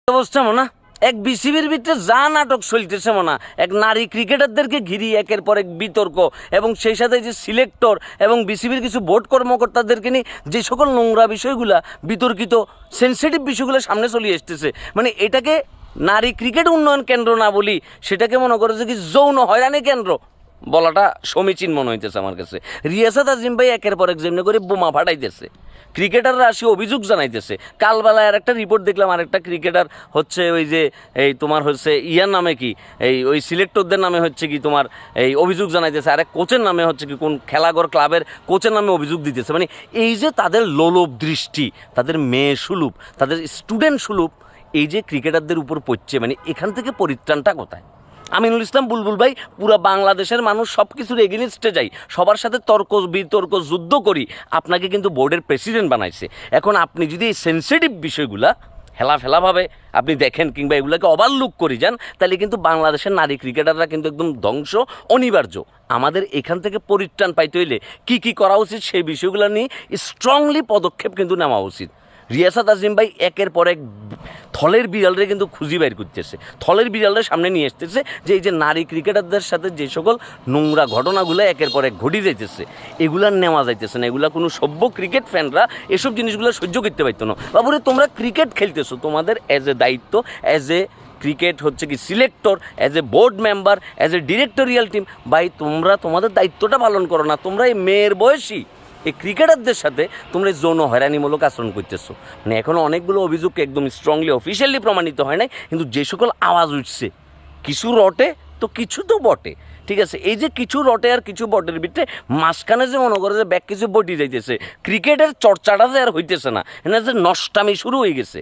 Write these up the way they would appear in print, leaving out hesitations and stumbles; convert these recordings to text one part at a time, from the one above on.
অবস্থা মনে এক বিসিবির ভিতরে যা নাটক চলতেছে মনে এক নারী ক্রিকেটারদেরকে ঘিরি একের পর এক বিতর্ক এবং সেই সাথে যে সিলেক্টর এবং বিসিবির কিছু বোর্ড কর্মকর্তাদেরকে নিয়ে যে সকল নোংরা বিষয়গুলা বিতর্কিত সেন্সিটিভ বিষয়গুলো সামনে চলে আসতেছে, মানে এটাকে নারী ক্রিকেট উন্নয়ন কেন্দ্র না বলি, সেটাকে মনে করে যে কি যৌন হয়রানি কেন্দ্র বলাটা সমীচীন মনে হইতেছে আমার কাছে। রিয়াসাত আজিম ভাই একের পর এক যেমনি করে বোমা ফাটাইতেছে, ক্রিকেটাররা আসি অভিযোগ জানাইতেছে। কালবেলায় আর একটা রিপোর্ট দেখলাম, আরেকটা ক্রিকেটার হচ্ছে ওই যে এই তোমার হচ্ছে ইয়ার নামে কি এই ওই সিলেক্টরদের নামে হচ্ছে কি তোমার এই অভিযোগ জানাইতেছে, আরেক কোচের নামে হচ্ছে কি কোন খেলাঘর ক্লাবের কোচের নামে অভিযোগ দিতেছে। মানে এই যে তাদের লোলভ দৃষ্টি, তাদের মেয়ে সুলভ, তাদের স্টুডেন্ট সুলভ এই যে ক্রিকেটারদের উপর পড়ছে, মানে এখান থেকে পরিত্রাণটা কোথায়? আমিনুল ইসলাম বুলবুল ভাই, পুরো বাংলাদেশের মানুষ সব কিছুর এগেনিস্টে যাই, সবার সাথে তর্ক বিতর্ক যুদ্ধ করি, আপনাকে কিন্তু বোর্ডের প্রেসিডেন্ট বানাইছে। এখন আপনি যদি এই সেন্সিটিভ বিষয়গুলা হেলাফেলাভাবে আপনি দেখেন কিংবা এগুলোকে ওভারলুক করে যান, তাহলে কিন্তু বাংলাদেশের নারী ক্রিকেটাররা কিন্তু একদম ধ্বংস অনিবার্য। আমাদের এখান থেকে পরিত্রাণ পাইতে হইলে কী কী করা উচিত সেই বিষয়গুলো নিয়ে স্ট্রংলি পদক্ষেপ কিন্তু নেওয়া উচিত। রিয়াসাত আজিম ভাই একের পর এক থলের বিড়ালরে কিন্তু খুঁজি বাইর করতেছে, থলের বিড়ালরে সামনে নিয়ে আসতেছে যে এই যে নারী ক্রিকেটারদের সাথে যে সকল নোংরা ঘটনাগুলো একের পর এক ঘটে যাইতেছে, এগুলা নেওয়া যাইতেছে না। এগুলা কোনো সভ্য ক্রিকেট ফ্যানরা এসব জিনিসগুলো সহ্য করতে পারতো না। বাবুরে তোমরা ক্রিকেট খেলতেছো, তোমাদের অ্যাজ এ দায়িত্ব, অ্যাজ এ ক্রিকেট হচ্ছে কি selector, as a board member, as a directorial team, ভাই তোমরা তোমাদের দায়িত্বটা পালন করো না। তোমরা এই মেয়ের বয়সী এই ক্রিকেটারদের সাথে তোমরা যৌন হয়রানিমূলক আচরণ করতেছো। মানে এখনও অনেকগুলো অভিযোগ একদম স্ট্রংলি অফিসিয়ালি প্রমাণিত হয় নাই, কিন্তু যে সকল আওয়াজ উঠছে কিছু রটে তো কিছু তো বটে, ঠিক আছে। এই যে কিছু রটে আর কিছু বটের ভিতরে মাঝখানে যে মনে করে যে ব্যাক কিছু বটি যাইতেছে, ক্রিকেটের চর্চাটা যে আর হইতেছে না, এনে যে নষ্টামি শুরু হয়ে গেছে,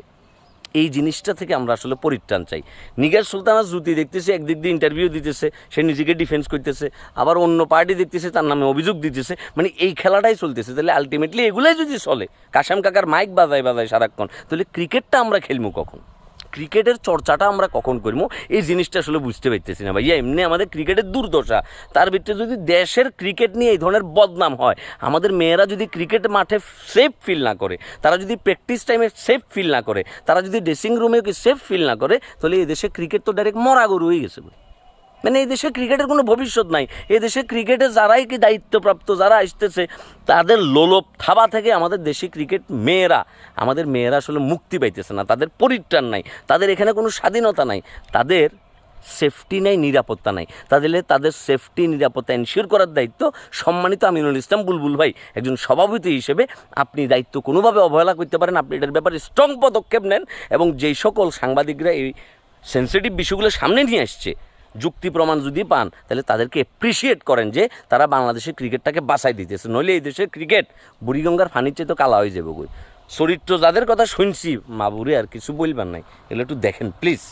এই জিনিসটা থেকে আমরা আসলে পরিত্রাণ চাই। নিগার সুলতানা জুতি দেখতেছে একদিক দিয়ে ইন্টারভিউ দিতেছে, সে নিজেকে ডিফেন্স করতেছে, আবার অন্য পার্টি দেখতেছে তার নামে অভিযোগ দিতেছে, মানে এই খেলাটাই চলতেছে। তাহলে আলটিমেটলি এগুলাই যদি চলে, কাশেম কাকার মাইক বাজায় সারাক্ষণ, তাহলে ক্রিকেটটা আমরা খেলবো কখন? ক্রিকেটের চর্চাটা আমরা কখন করবো? এই জিনিসটা আসলে বুঝতে পারতেছি না ভাইয়া। এমনি আমাদের ক্রিকেটের দুর্দশা, তার ভিতরে যদি দেশের ক্রিকেট নিয়ে এই ধরনের বদনাম হয়, আমাদের মেয়েরা যদি ক্রিকেট মাঠে সেফ ফিল না করে, তারা যদি প্র্যাকটিস টাইমে সেফ ফিল না করে, তারা যদি ড্রেসিং রুমেও কি সেফ ফিল না করে, তাহলে এই দেশে ক্রিকেট তো ডাইরেক্ট মরা গরু হয়ে গেছে। মানে এই দেশে ক্রিকেটের কোনো ভবিষ্যৎ নাই। এই দেশে ক্রিকেটে যারাই কি দায়িত্বপ্রাপ্ত যারা আসতেছে, তাদের লোলভ থাবা থেকে আমাদের দেশি ক্রিকেট মেয়েরা, আমাদের মেয়েরা আসলে মুক্তি পাইতেছে না, তাদের পরিত্রাণ নাই, তাদের এখানে কোনো স্বাধীনতা নাই, তাদের সেফটি নেই, নিরাপত্তা নাই। তাদের সেফটি নিরাপত্তা এনশিওর করার দায়িত্ব সম্মানিত আমিনুল ইসলাম বুলবুল ভাই একজন সভাপতি হিসেবে আপনি দায়িত্ব কোনোভাবে অবহেলা করতে পারেন। আপনি এটার ব্যাপারে স্ট্রং পদক্ষেপ নেন এবং যেই সকল সাংবাদিকরা এই সেন্সিটিভ বিষয়গুলো সামনে নিয়ে আসছে, যুক্তি প্রমাণ যদি পান, তাহলে তাদেরকে অ্যাপ্রিসিয়েট করেন যে তারা বাংলাদেশের ক্রিকেটটাকে বাঁচাই দিতেছে। নইলে এই দেশের ক্রিকেট বুড়িগঙ্গার ফানির চেয়ে তো কালা হয়ে যাবে। চরিত্র যাদের কথা শুনছি মাবুরে আর কিছু বলবার নাই, এগুলো একটু দেখেন প্লিজ।